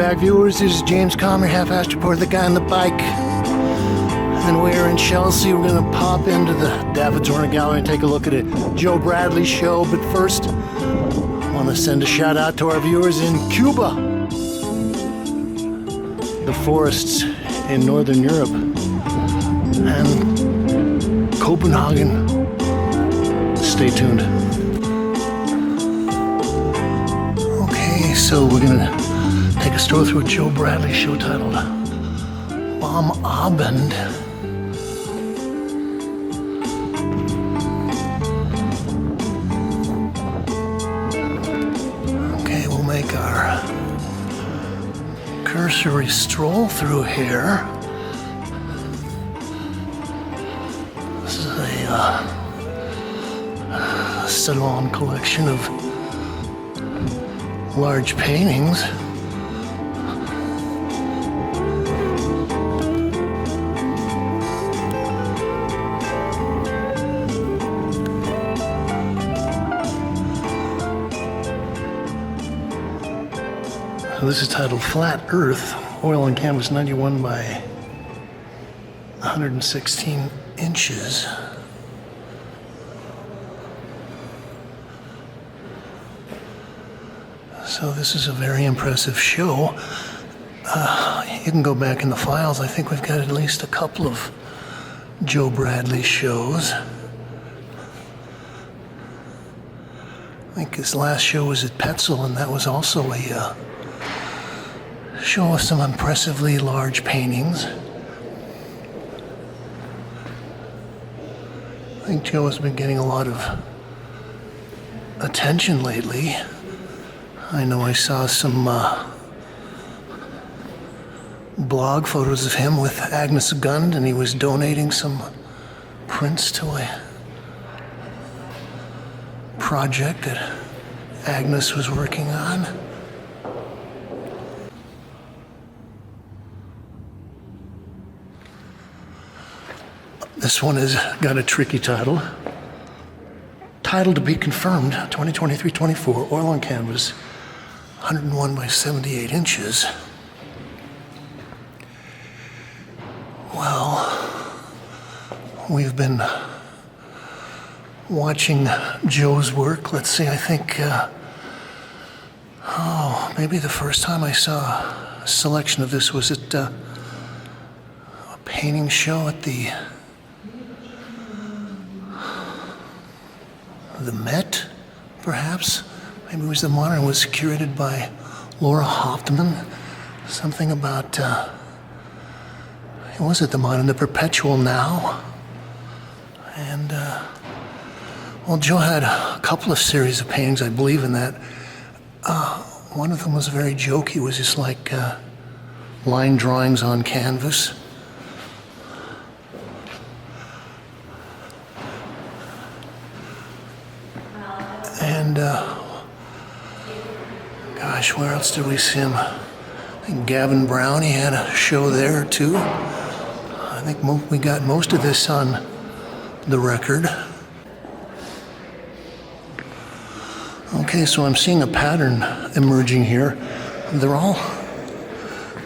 back, viewers. This is James Kalm, your half-assed reporter, the guy on the bike. And we're in Chelsea. We're going to pop into the David Zwirner Gallery and take a look at a Joe Bradley show. But first, I want to send a shout-out to our viewers in Cuba, the forests in Northern Europe, and Copenhagen. Stay tuned. Okay, so we're going to take a stroll through a Joe Bradley show titled Vom Abend. Okay, we'll make our cursory stroll through here. This is a salon collection of large paintings. So this is titled Flat Earth, oil on canvas 91 by 116 inches. So this is a very impressive show. You can go back in the files. I think we've got at least a couple of Joe Bradley shows. I think his last show was at Petzl, and that was also a show with some impressively large paintings. I think Joe has been getting a lot of attention lately. I know I saw some blog photos of him with Agnes Gund, and he was donating some prints to a project that Agnes was working on. This one has got a tricky title. Title to be confirmed, 2023-24, oil on canvas, 101 by 78 inches. Well, we've been watching Joe's work. Let's see, I think, maybe the first time I saw a selection of this was at a painting show at the Met, perhaps. Maybe it was the Modern. It was curated by Laura Hoffman. Something about, was it the Modern? The Perpetual Now. And, well, Joe had a couple of series of paintings, I believe in that. One of them was very jokey. It was just like line drawings on canvas. And, gosh, where else did we see him? I think Gavin Brown, he had a show there, too. I think we got most of this on the record. Okay, so I'm seeing a pattern emerging here. They're all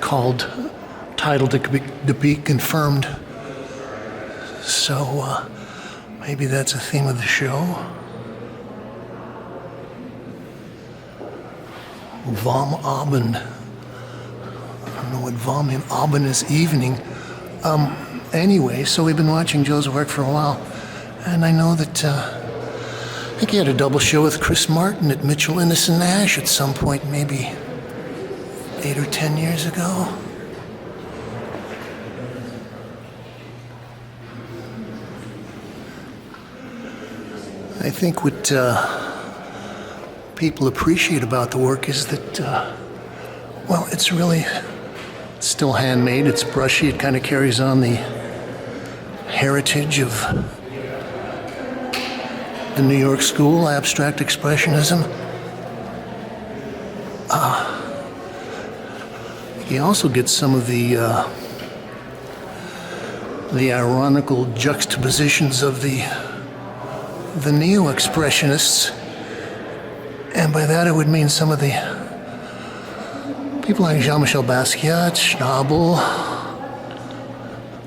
titled to be confirmed. So, maybe that's a theme of the show. Vom Abend. I don't know what Vom Abend is, evening. Anyway, so we've been watching Joe's work for a while, and I know that I think he had a double show with Brice Marden at Mitchell, Innes and Nash at some point, maybe 8 or 10 years ago. I think what people appreciate about the work is that, well, it's still handmade, it's brushy, it kind of carries on the heritage of the New York school, abstract expressionism. He also gets some of the ironical juxtapositions of the neo-expressionists, and by that I would mean some of the People like Jean-Michel Basquiat, Schnabel,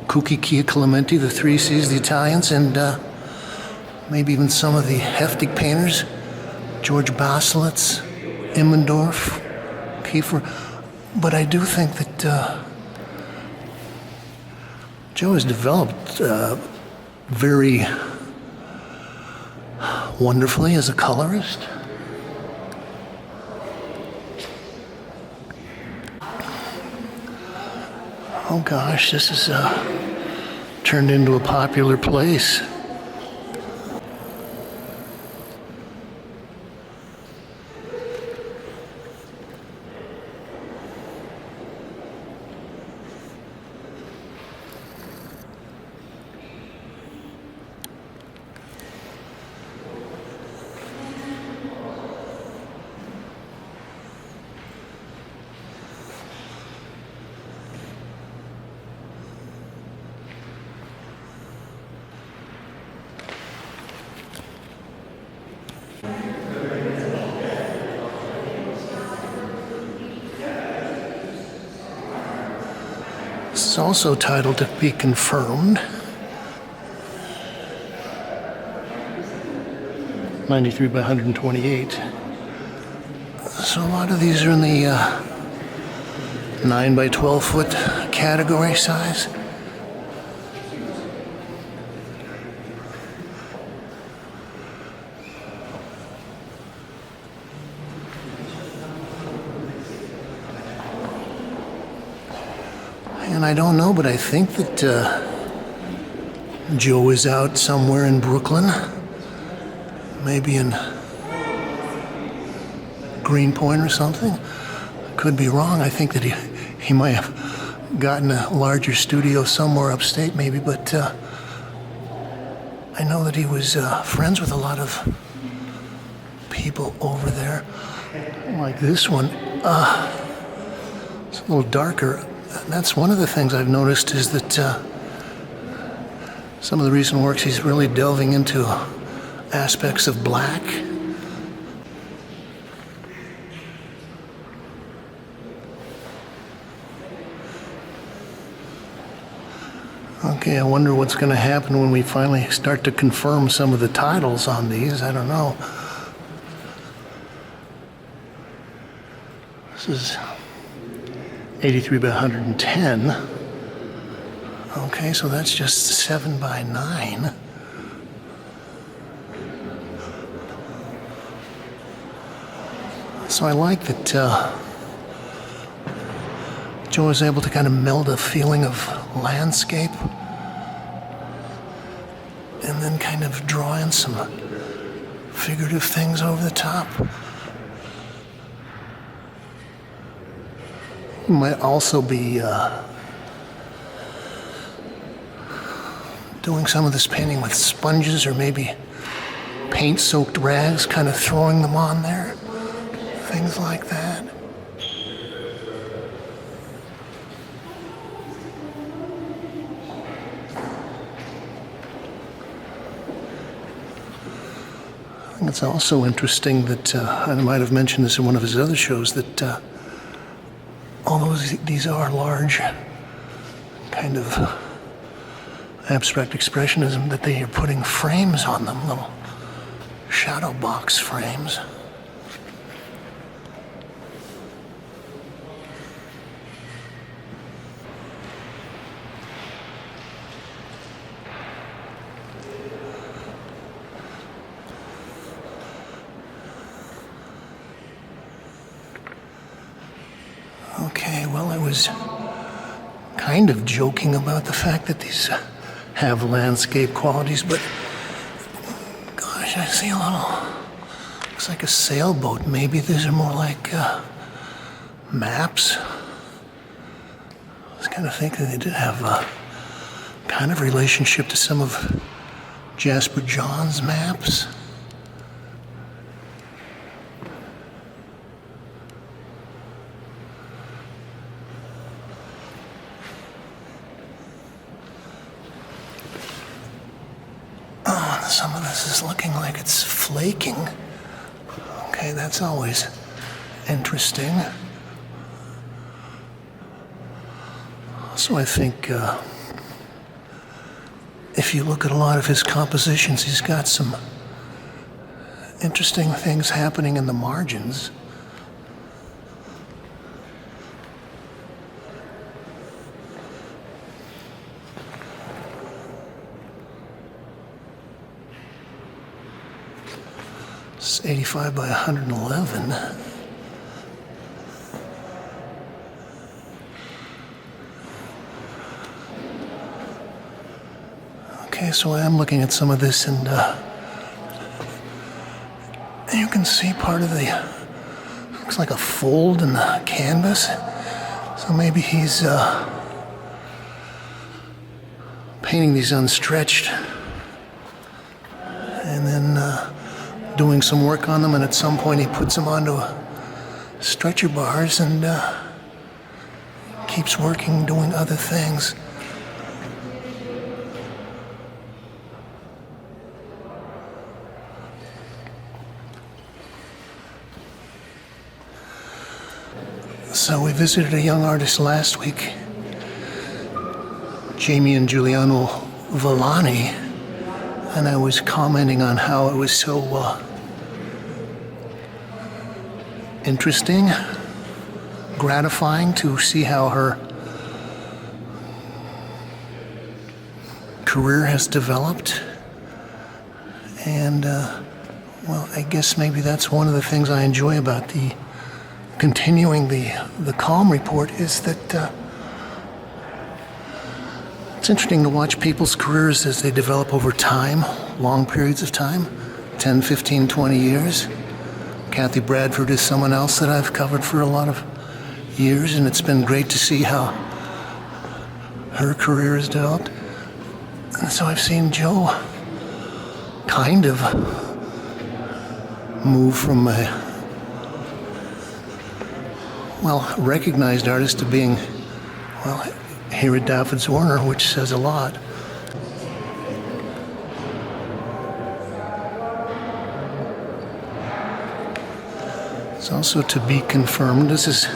Kuki Kia Clementi, the Three Cs, the Italians, and maybe even some of the Heftig painters, George Baselitz, Immendorf, Kiefer. But I do think that Joe has developed very wonderfully as a colorist. Oh gosh, this is turned into a popular place. It's also titled To Be Confirmed. 93 by 128. So a lot of these are in the 9 by 12 foot category size. And I don't know, but I think that Joe is out somewhere in Brooklyn, maybe in Greenpoint or something. Could be wrong. I think that he might have gotten a larger studio somewhere upstate, maybe, but I know that he was friends with a lot of people over there. Like this one, it's a little darker. That's one of the things I've noticed is that some of the recent works he's really delving into aspects of black. Okay, I wonder what's going to happen when we finally start to confirm some of the titles on these. I don't know. This is 83 by 110. Okay, so that's just 7 by 9. So I like that Joe is able to kind of meld a feeling of landscape and then kind of draw in some figurative things over the top. He might also be doing some of this painting with sponges or maybe paint-soaked rags, kind of throwing them on there. Things like that. I think it's also interesting that, I might have mentioned this in one of his other shows, that although these are large, kind of abstract expressionism, that they are putting frames on them, little shadow box frames. Okay, well, I was kind of joking about the fact that these have landscape qualities, but gosh, I see a little, looks like a sailboat. Maybe these are more like maps. I was kind of thinking they did have a kind of relationship to some of Jasper John's maps. Some of this is looking like it's flaking. Okay, that's always interesting. Also, I think if you look at a lot of his compositions, he's got some interesting things happening in the margins. It's 85 by 111. Okay, so I am looking at some of this, and you can see part of the, looks like a fold in the canvas. So maybe he's painting these unstretched and then doing some work on them, and at some point he puts them onto stretcher bars and keeps working, doing other things. So we visited a young artist last week, Jamie and Giuliano Villani, and I was commenting on how it was so interesting, gratifying to see how her career has developed. And, well, I guess maybe that's one of the things I enjoy about continuing the Kalm report is that it's interesting to watch people's careers as they develop over time, long periods of time, 10, 15, 20 years. Kathy Bradford is someone else that I've covered for a lot of years, and it's been great to see how her career has developed. And so I've seen Joe kind of move from a recognized artist to being, here at David Zwirner, which says a lot. It's also to be confirmed. This is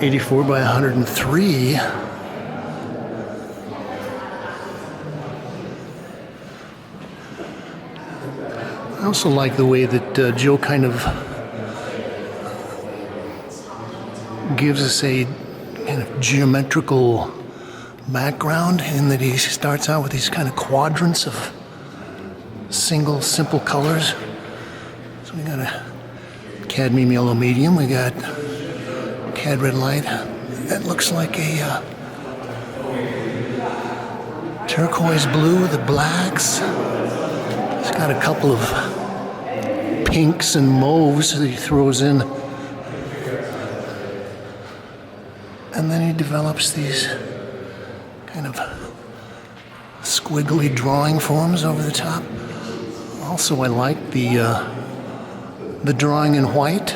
84 by 103. I also like the way that Joe kind of gives us a kind of geometrical background in that he starts out with these kind of quadrants of simple colors. So we got a cadmium yellow medium, we got cad red light. That looks like a turquoise blue, the blacks. He's got a couple of pinks and mauves that he throws in. And then he develops these kind of squiggly drawing forms over the top. Also, I like the drawing in white.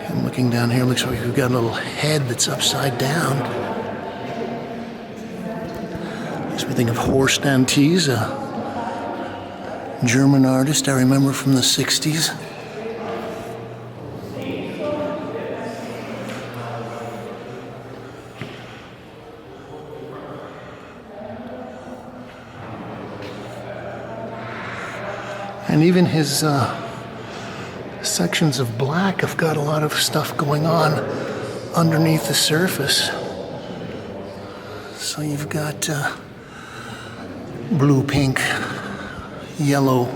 And looking down here, looks like we've got a little head that's upside down. Makes me think of Horst Antes, a German artist I remember from the 60s. And even his sections of black have got a lot of stuff going on underneath the surface. So you've got blue, pink, yellow,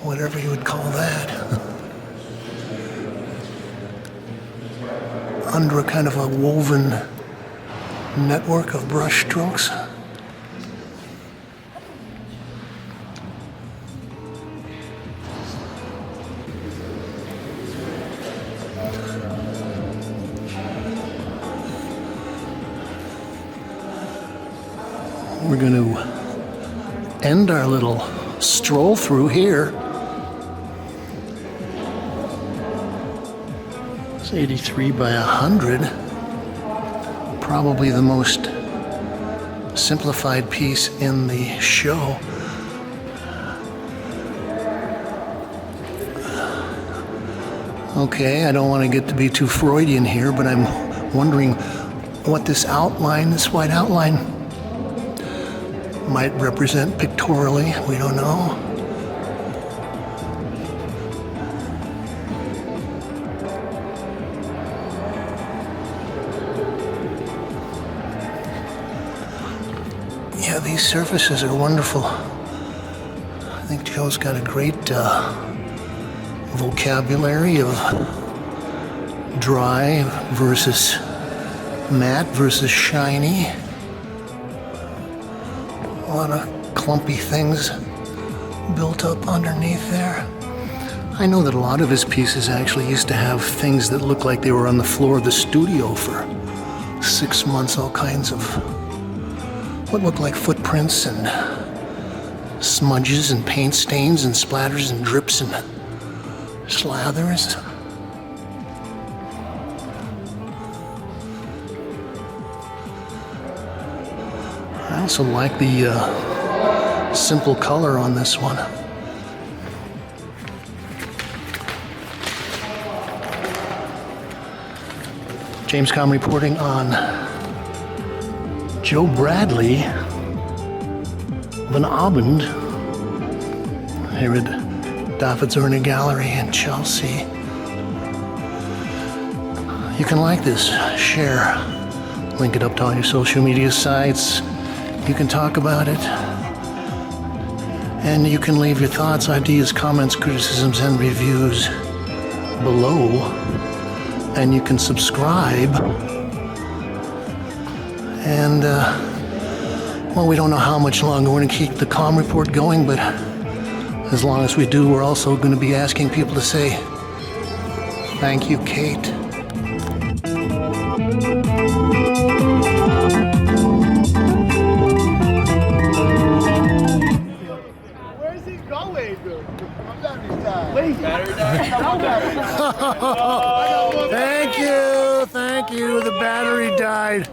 whatever you would call that, under a kind of a woven network of brush strokes. We're going to end our little stroll through here. It's 83 by 100. Probably the most simplified piece in the show. Okay, I don't want to get to be too Freudian here, but I'm wondering what this outline, this white outline, might represent pictorially. We don't know. Yeah, these surfaces are wonderful. I think Joe's got a great vocabulary of dry versus matte versus shiny. A lot of clumpy things built up underneath there. I know that a lot of his pieces actually used to have things that looked like they were on the floor of the studio for 6 months, all kinds of what looked like footprints and smudges and paint stains and splatters and drips and slathers. I also like the simple color on this one. James Kalm reporting on Joe Bradley, Vom Abend, here at David Zwirner Gallery in Chelsea. You can like this, share, link it up to all your social media sites. You can talk about it, and you can leave your thoughts, ideas, comments, criticisms, and reviews below, and you can subscribe. And, well, we don't know how much longer we're going to keep the Kalm report going, but as long as we do, we're also going to be asking people to say, thank you, Kate. Where's he going, dude? I'm done this time. Thank you, the battery died.